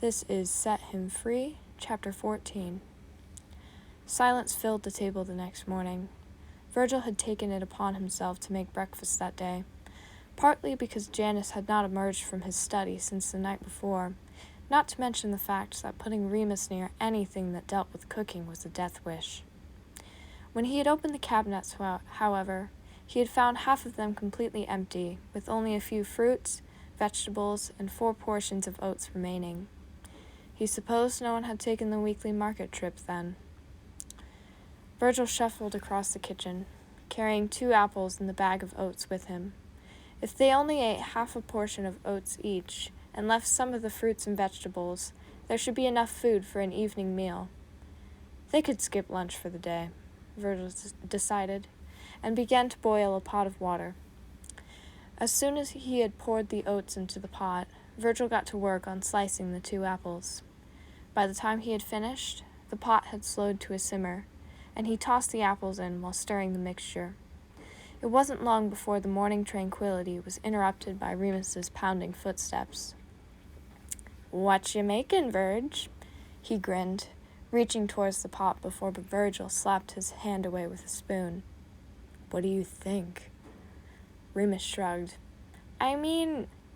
This is Set Him Free, Chapter 14. Silence filled the table the next morning. Virgil had taken it upon himself to make breakfast that day, partly because Janus had not emerged from his study since the night before, not to mention the fact that putting Remus near anything that dealt with cooking was a death wish. When he had opened the cabinets, however, he had found half of them completely empty, with only a few fruits, vegetables, and 4 portions of oats remaining. He supposed no one had taken the weekly market trip then. Virgil shuffled across the kitchen, carrying 2 apples and the bag of oats with him. If they only ate half a portion of oats each, and left some of the fruits and vegetables, there should be enough food for an evening meal. They could skip lunch for the day, Virgil decided, and began to boil a pot of water. As soon as he had poured the oats into the pot, Virgil got to work on slicing the 2 apples. By the time he had finished, the pot had slowed to a simmer, and he tossed the apples in while stirring the mixture. It wasn't long before the morning tranquility was interrupted by Remus's pounding footsteps. "What you makin', Virg?" He grinned, reaching towards the pot before Virgil slapped his hand away with a spoon. "What do you think?" Remus shrugged.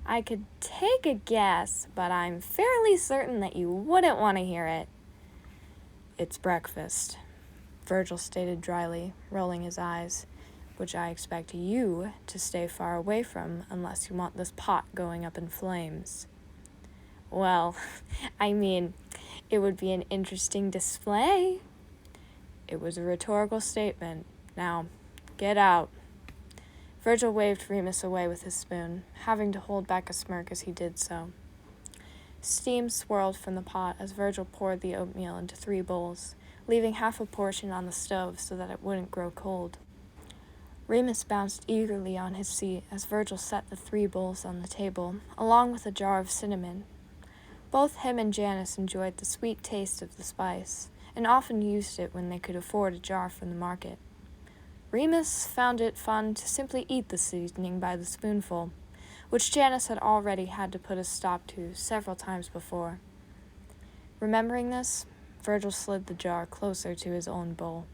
I could take a guess, but I'm fairly certain that you wouldn't want to hear it." "It's breakfast," Virgil stated dryly, rolling his eyes, "which I expect you to stay far away from unless you want this pot going up in flames." "Well, it would be an interesting display." It was a rhetorical statement. "Now, get out." Virgil waved Remus away with his spoon, having to hold back a smirk as he did so. Steam swirled from the pot as Virgil poured the oatmeal into 3 bowls, leaving half a portion on the stove so that it wouldn't grow cold. Remus bounced eagerly on his seat as Virgil set the 3 bowls on the table, along with a jar of cinnamon. Both him and Janus enjoyed the sweet taste of the spice, and often used it when they could afford a jar from the market. Remus found it fun to simply eat the seasoning by the spoonful, which Janus had already had to put a stop to several times before. Remembering this, Virgil slid the jar closer to his own bowl.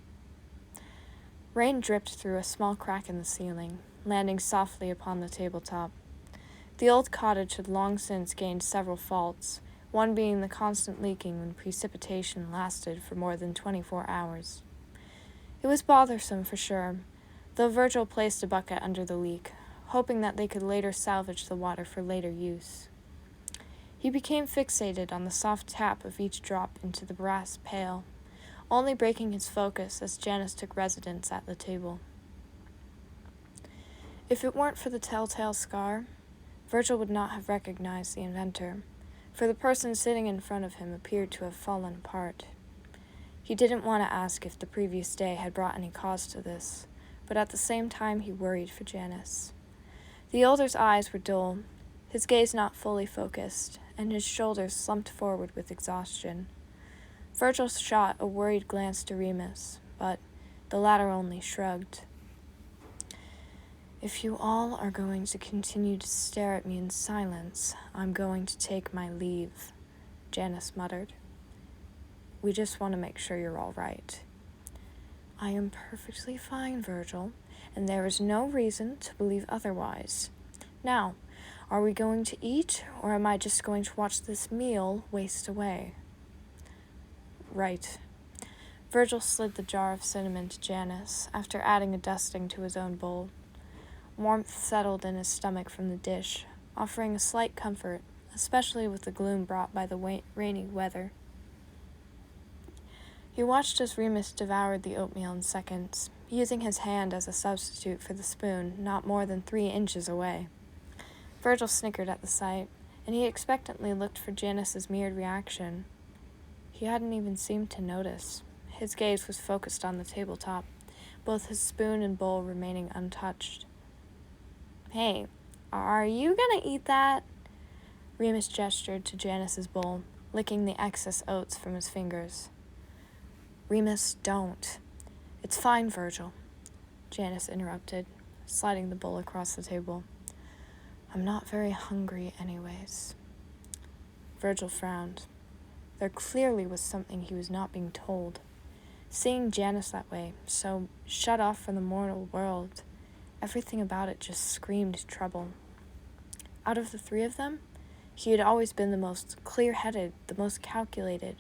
Rain dripped through a small crack in the ceiling, landing softly upon the tabletop. The old cottage had long since gained several faults, one being the constant leaking when precipitation lasted for more than 24 hours. It was bothersome for sure, though Virgil placed a bucket under the leak, hoping that they could later salvage the water for later use. He became fixated on the soft tap of each drop into the brass pail, only breaking his focus as Janus took residence at the table. If it weren't for the telltale scar, Virgil would not have recognized the inventor, for the person sitting in front of him appeared to have fallen apart. He didn't want to ask if the previous day had brought any cause to this, but at the same time he worried for Janus. The older's eyes were dull, his gaze not fully focused, and his shoulders slumped forward with exhaustion. Virgil shot a worried glance to Remus, but the latter only shrugged. "If you all are going to continue to stare at me in silence, I'm going to take my leave," Janus muttered. "We just want to make sure you're all right." "I am perfectly fine, Virgil, and there is no reason to believe otherwise. Now, are we going to eat, or am I just going to watch this meal waste away?" "Right." Virgil slid the jar of cinnamon to Janus, after adding a dusting to his own bowl. Warmth settled in his stomach from the dish, offering a slight comfort, especially with the gloom brought by the rainy weather. He watched as Remus devoured the oatmeal in seconds, using his hand as a substitute for the spoon not more than 3 inches away. Virgil snickered at the sight, and he expectantly looked for Janus's mirrored reaction. He hadn't even seemed to notice. His gaze was focused on the tabletop, both his spoon and bowl remaining untouched. "Hey, are you gonna eat that?" Remus gestured to Janus's bowl, licking the excess oats from his fingers. "Remus, don't." "It's fine, Virgil," Janus interrupted, sliding the bowl across the table. "I'm not very hungry anyways." Virgil frowned. There clearly was something he was not being told. Seeing Janus that way, so shut off from the mortal world, everything about it just screamed trouble. Out of the three of them, he had always been the most clear-headed, the most calculated,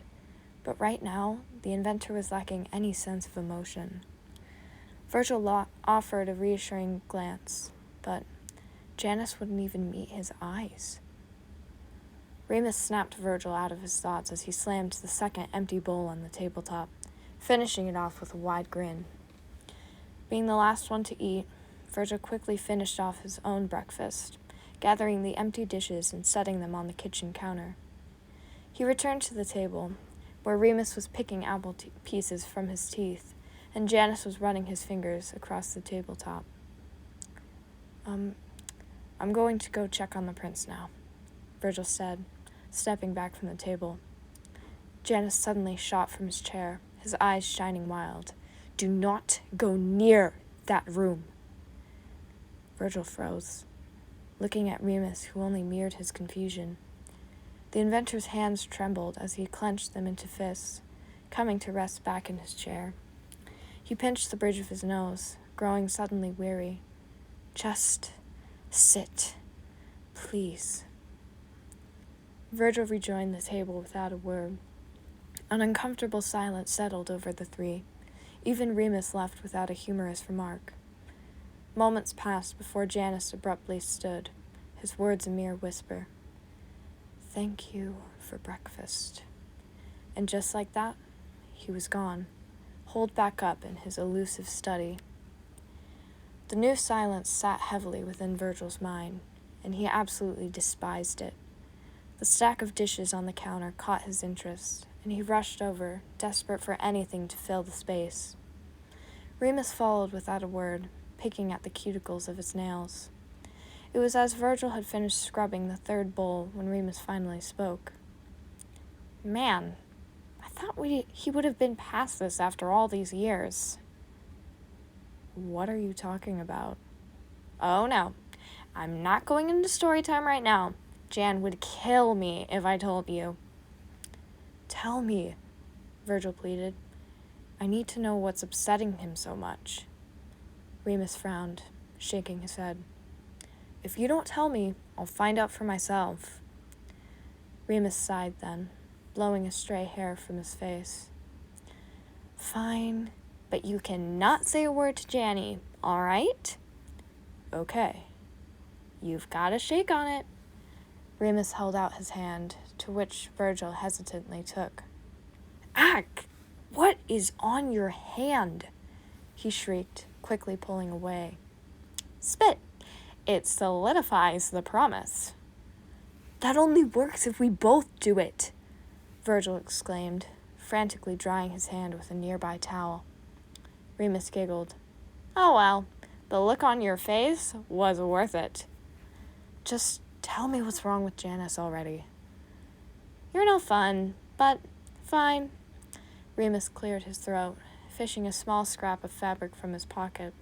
but right now, the inventor was lacking any sense of emotion. Virgil offered a reassuring glance, but Janus wouldn't even meet his eyes. Remus snapped Virgil out of his thoughts as he slammed the second empty bowl on the tabletop, finishing it off with a wide grin. Being the last one to eat, Virgil quickly finished off his own breakfast, gathering the empty dishes and setting them on the kitchen counter. He returned to the table, where Remus was picking apple pieces from his teeth, and Janus was running his fingers across the tabletop. I'm going to go check on the prince now, Virgil said, stepping back from the table. Janus suddenly shot from his chair, his eyes shining wild. Do not go near that room. Virgil froze, looking at Remus, who only mirrored his confusion. The inventor's hands trembled as he clenched them into fists, coming to rest back in his chair. He pinched the bridge of his nose, growing suddenly weary. Just sit, please. Virgil rejoined the table without a word. An uncomfortable silence settled over the three. Even Remus left without a humorous remark. Moments passed before Janus abruptly stood, his words a mere whisper. Thank you for breakfast. And just like that, he was gone, holed back up in his elusive study. The new silence sat heavily within Virgil's mind, and he absolutely despised it. The stack of dishes on the counter caught his interest, and he rushed over, desperate for anything to fill the space. Remus followed without a word, picking at the cuticles of his nails. It was as Virgil had finished scrubbing the third bowl when Remus finally spoke. Man, I thought he would have been past this after all these years. What are you talking about? Oh no, I'm not going into story time right now. Jan would kill me if I told you. Tell me, Virgil pleaded. I need to know what's upsetting him so much. Remus frowned, shaking his head. If you don't tell me, I'll find out for myself. Remus sighed then, blowing a stray hair from his face. Fine, but you cannot say a word to Janny, all right? Okay. You've got to shake on it. Remus held out his hand, to which Virgil hesitantly took. Ack! What is on your hand? He shrieked, quickly pulling away. Spit! It solidifies the promise. That only works if we both do it, Virgil exclaimed, frantically drying his hand with a nearby towel. Remus giggled. Oh well, the look on your face was worth it. Just tell me what's wrong with Janus already. You're no fun, but fine. Remus cleared his throat, fishing a small scrap of fabric from his pocket.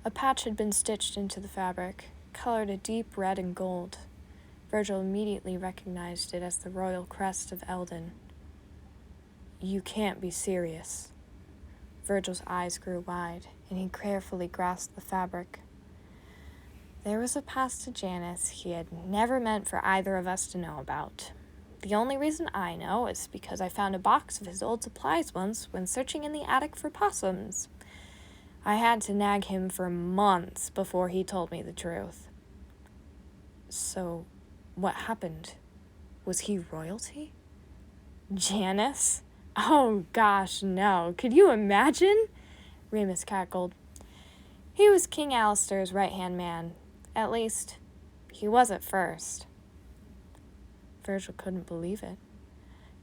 A patch had been stitched into the fabric, colored a deep red and gold. Virgil immediately recognized it as the royal crest of Eldon. You can't be serious. Virgil's eyes grew wide, and he carefully grasped the fabric. There was a past to Janus he had never meant for either of us to know about. The only reason I know is because I found a box of his old supplies once when searching in the attic for possums. I had to nag him for months before he told me the truth. So, what happened? Was he royalty? Janus? Oh gosh, no. Could you imagine? Remus cackled. He was King Alistair's right-hand man. At least, he was at first. Virgil couldn't believe it.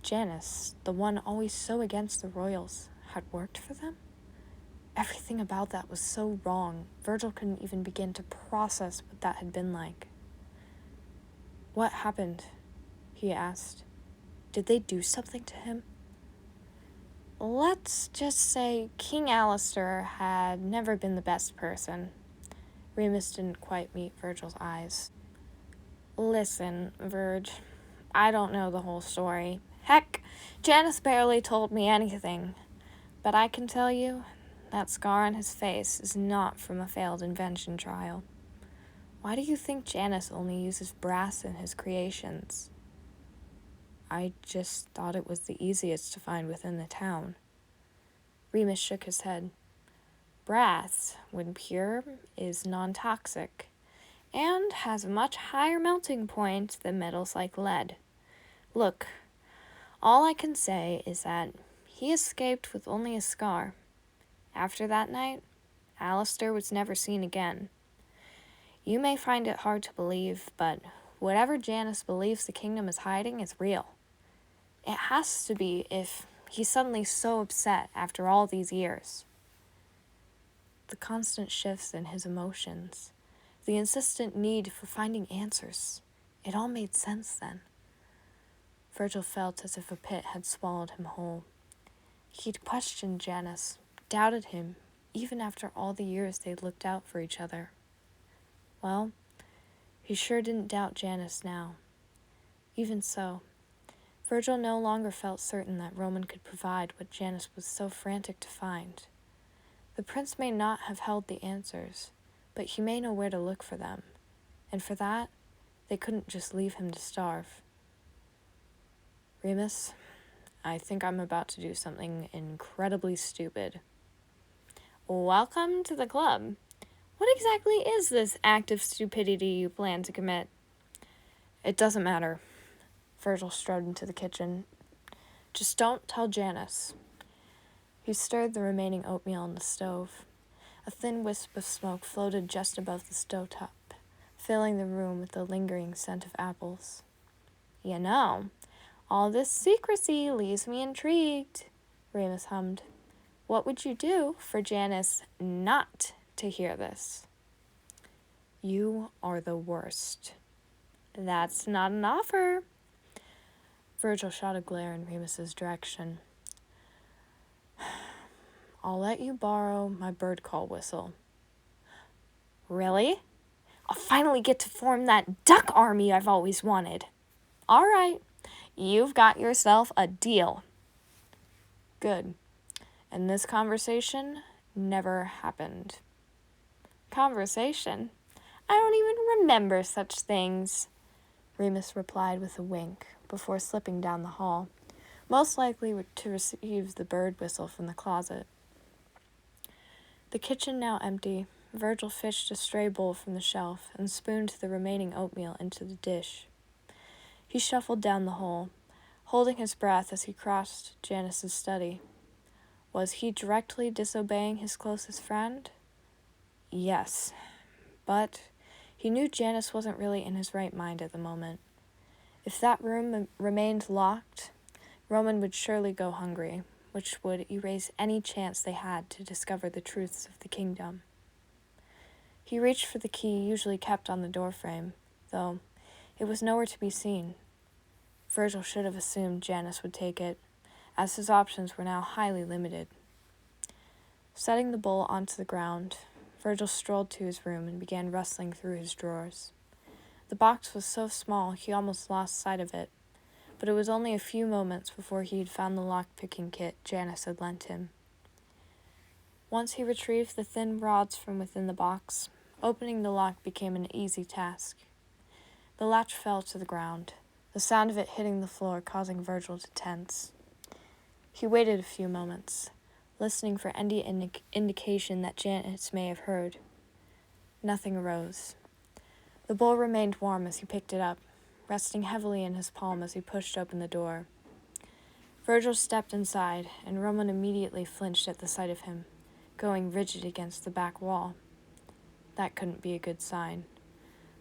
Janus, the one always so against the royals, had worked for them? Everything about that was so wrong, Virgil couldn't even begin to process what that had been like. What happened? He asked. Did they do something to him? Let's just say King Alistair had never been the best person. Remus didn't quite meet Virgil's eyes. Listen, Virg, I don't know the whole story. Heck, Janus barely told me anything. But I can tell you, that scar on his face is not from a failed invention trial. Why do you think Janus only uses brass in his creations? I just thought it was the easiest to find within the town. Remus shook his head. Brass, when pure, is non-toxic, and has a much higher melting point than metals like lead. Look, all I can say is that he escaped with only a scar. After that night, Alistair was never seen again. You may find it hard to believe, but whatever Janus believes the kingdom is hiding is real. It has to be if he's suddenly so upset after all these years. The constant shifts in his emotions, the insistent need for finding answers, it all made sense then. Virgil felt as if a pit had swallowed him whole. He'd questioned Janus, doubted him, even after all the years they'd looked out for each other. Well, he sure didn't doubt Janus now. Even so, Virgil no longer felt certain that Roman could provide what Janus was so frantic to find. The prince may not have held the answers, but he may know where to look for them, and for that, they couldn't just leave him to starve. Remus, I think I'm about to do something incredibly stupid. Welcome to the club. What exactly is this act of stupidity you plan to commit? It doesn't matter. Virgil strode into the kitchen. Just don't tell Janus. He stirred the remaining oatmeal on the stove. A thin wisp of smoke floated just above the stovetop, filling the room with the lingering scent of apples. You know, all this secrecy leaves me intrigued, Remus hummed. What would you do for Janus not to hear this? You are the worst. That's not an offer. Virgil shot a glare in Remus's direction. I'll let you borrow my bird call whistle. Really? I'll finally get to form that duck army I've always wanted. All right, you've got yourself a deal. Good. And this conversation never happened. Conversation? I don't even remember such things, Remus replied with a wink before slipping down the hall, most likely to receive the bird whistle from the closet. The kitchen now empty, Virgil fished a stray bowl from the shelf and spooned the remaining oatmeal into the dish. He shuffled down the hall, holding his breath as he crossed Janus's study. Was he directly disobeying his closest friend? Yes, but he knew Janus wasn't really in his right mind at the moment. If that room remained locked, Roman would surely go hungry, which would erase any chance they had to discover the truths of the kingdom. He reached for the key usually kept on the doorframe, though it was nowhere to be seen. Virgil should have assumed Janus would take it, as his options were now highly limited. Setting the bowl onto the ground, Virgil strolled to his room and began rustling through his drawers. The box was so small he almost lost sight of it, but it was only a few moments before he had found the lock-picking kit Janus had lent him. Once he retrieved the thin rods from within the box, opening the lock became an easy task. The latch fell to the ground, the sound of it hitting the floor causing Virgil to tense. He waited a few moments, listening for any indication that Janus may have heard. Nothing arose. The bowl remained warm as he picked it up, resting heavily in his palm as he pushed open the door. Virgil stepped inside, and Roman immediately flinched at the sight of him, going rigid against the back wall. That couldn't be a good sign.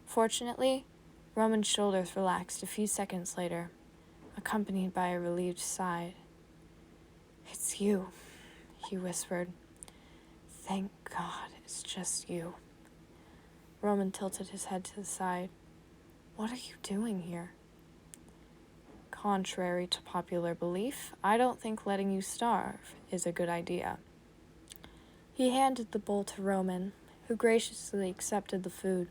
Fortunately, Roman's shoulders relaxed a few seconds later, accompanied by a relieved sigh. It's you, he whispered. Thank God it's just you. Roman tilted his head to the side. What are you doing here? Contrary to popular belief, I don't think letting you starve is a good idea. He handed the bowl to Roman, who graciously accepted the food.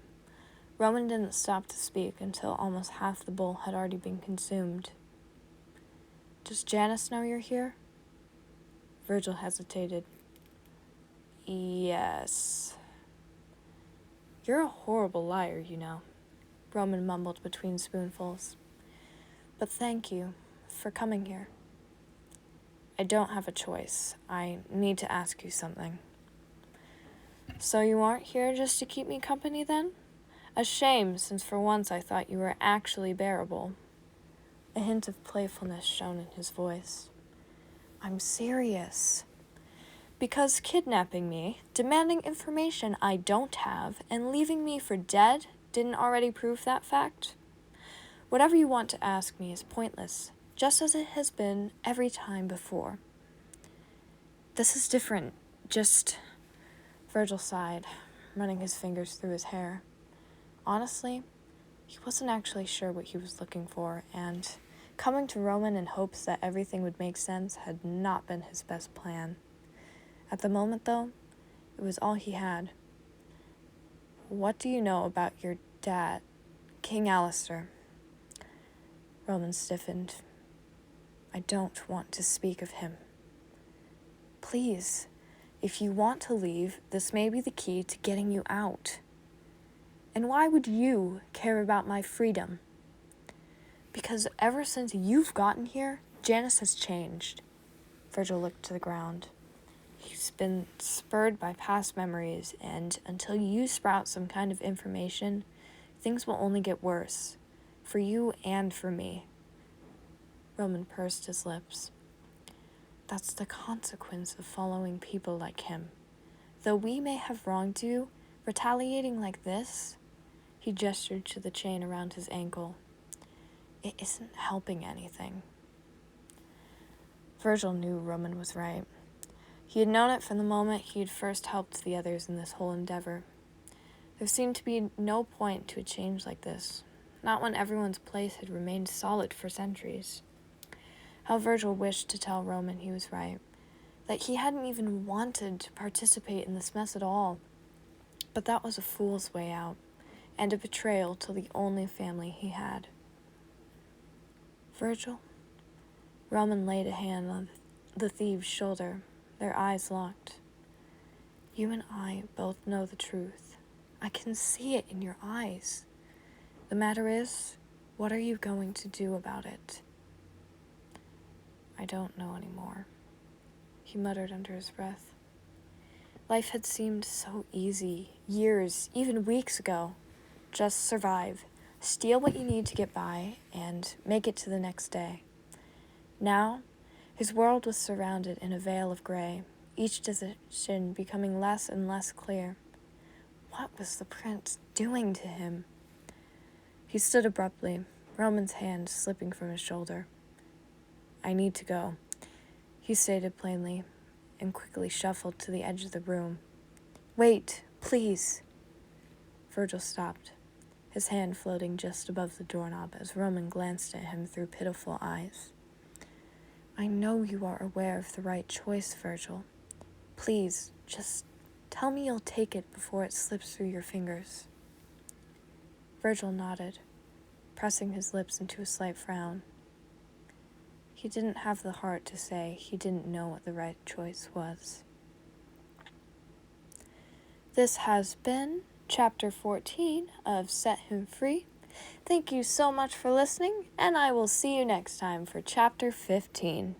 Roman didn't stop to speak until almost half the bowl had already been consumed. Does Janus know you're here? Virgil hesitated. Yes. You're a horrible liar, you know, Roman mumbled between spoonfuls. But thank you for coming here. I don't have a choice. I need to ask you something. So you aren't here just to keep me company, then? A shame, since for once I thought you were actually bearable. A hint of playfulness shone in his voice. I'm serious. Because kidnapping me, demanding information I don't have, and leaving me for dead didn't already prove that fact? Whatever you want to ask me is pointless, just as it has been every time before. This is different. Virgil sighed, running his fingers through his hair. Honestly, he wasn't actually sure what he was looking for, and coming to Roman in hopes that everything would make sense had not been his best plan. At the moment, though, it was all he had. What do you know about your dad, King Alistair? Roman stiffened. I don't want to speak of him. Please, if you want to leave, this may be the key to getting you out. And why would you care about my freedom? Because ever since you've gotten here, Janus has changed. Virgil looked to the ground. He's been spurred by past memories, and until you sprout some kind of information, things will only get worse. For you and for me. Roman pursed his lips. That's the consequence of following people like him. Though we may have wronged you, retaliating like this, he gestured to the chain around his ankle. It isn't helping anything. Virgil knew Roman was right. He had known it from the moment he had first helped the others in this whole endeavor. There seemed to be no point to a change like this, not when everyone's place had remained solid for centuries. How Virgil wished to tell Roman he was right, that he hadn't even wanted to participate in this mess at all. But that was a fool's way out, and a betrayal to the only family he had. Virgil? Roman laid a hand on the thieve's shoulder, their eyes locked. You and I both know the truth. I can see it in your eyes. The matter is, what are you going to do about it? I don't know anymore, he muttered under his breath. Life had seemed so easy, years, even weeks ago. Just survive, steal what you need to get by, and make it to the next day. Now, his world was surrounded in a veil of gray, each decision becoming less and less clear. What was the prince doing to him? He stood abruptly, Roman's hand slipping from his shoulder. I need to go, he stated plainly, and quickly shuffled to the edge of the room. Wait, please. Virgil stopped, his hand floating just above the doorknob as Roman glanced at him through pitiful eyes. I know you are aware of the right choice, Virgil. Please, just tell me you'll take it before it slips through your fingers. Virgil nodded, pressing his lips into a slight frown. He didn't have the heart to say he didn't know what the right choice was. This has been Chapter 14 of Set Him Free. Thank you so much for listening, and I will see you next time for Chapter 15.